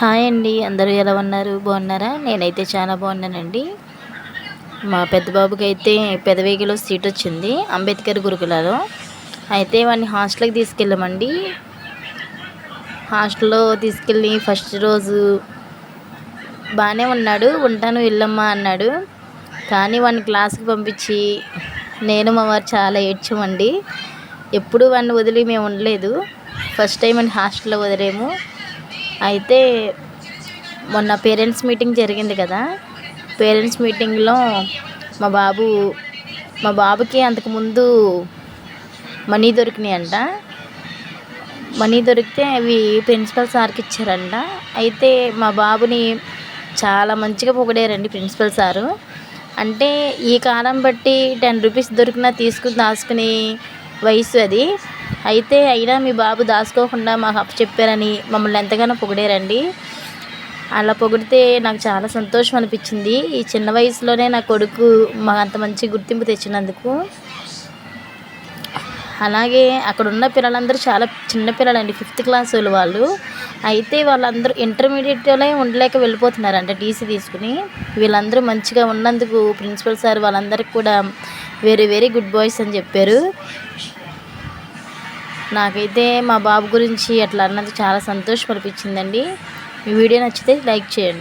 Hi అండి, అందరూ ఎలా ఉన్నారు? బాగున్నారా? నేనైతే చాలా బాగున్నానండి. మా పెద్ద బాబుకి అయితే పెదవేగిలో సీట్ వచ్చింది, అంబేద్కర్ గురుకులలో. అయితే వాడిని హాస్టల్కి తీసుకెళ్ళామండి. హాస్టల్లో తీసుకెళ్ళి ఫస్ట్ రోజు బాగానే ఉన్నాడు. ఉంటాను వెళ్ళమ్మా అన్నాడు. కానీ వాడిని క్లాస్కి పంపించి నేను మా వారు చాలా ఏడ్చామండి. ఎప్పుడు వాడిని వదిలి మేము ఉండలేదు. ఫస్ట్ టైం అని హాస్టల్లో వదిలేము. అయితే మొన్న పేరెంట్స్ మీటింగ్ జరిగింది కదా. పేరెంట్స్ మీటింగ్లో మా బాబు మా బాబుకి అంతకుముందు మనీ దొరికినాయి అంట. మనీ దొరికితే అవి ప్రిన్సిపల్ సార్కి ఇచ్చారంట. అయితే మా బాబుని చాలా మంచిగా పొగిడారండి ప్రిన్సిపల్ సారు. అంటే ఈ కాలం బట్టి 10 రూపీస్ దొరికినా తీసుకుని దాచుకునే వయసు అది. అయితే అయినా మీ బాబు దాచుకోకుండా మాకు అప్పచెప్పారని మమ్మల్ని ఎంతగానో పొగిడారండి. అలా పొగిడితే నాకు చాలా సంతోషం అనిపించింది. ఈ చిన్న వయసులోనే నా కొడుకు మాకు అంత మంచి గుర్తింపు తెచ్చినందుకు. అలాగే అక్కడ ఉన్న పిల్లలందరూ చాలా చిన్న పిల్లలండి, 5th క్లాస్ వాళ్ళు. అయితే వాళ్ళందరూ ఇంటర్మీడియట్లోనే ఉండలేక వెళ్ళిపోతున్నారంట టీసీ తీసుకుని. వీళ్ళందరూ మంచిగా ఉన్నందుకు ప్రిన్సిపల్ సార్ వాళ్ళందరికీ కూడా వెరీ వెరీ గుడ్ బాయ్స్ అని చెప్పారు. నాకైతే మా బాబు గురించి అట్లా అన్నందుకు చాలా సంతోషం అనిపించిందండి. ఈ వీడియో నచ్చితే లైక్ చేయండి.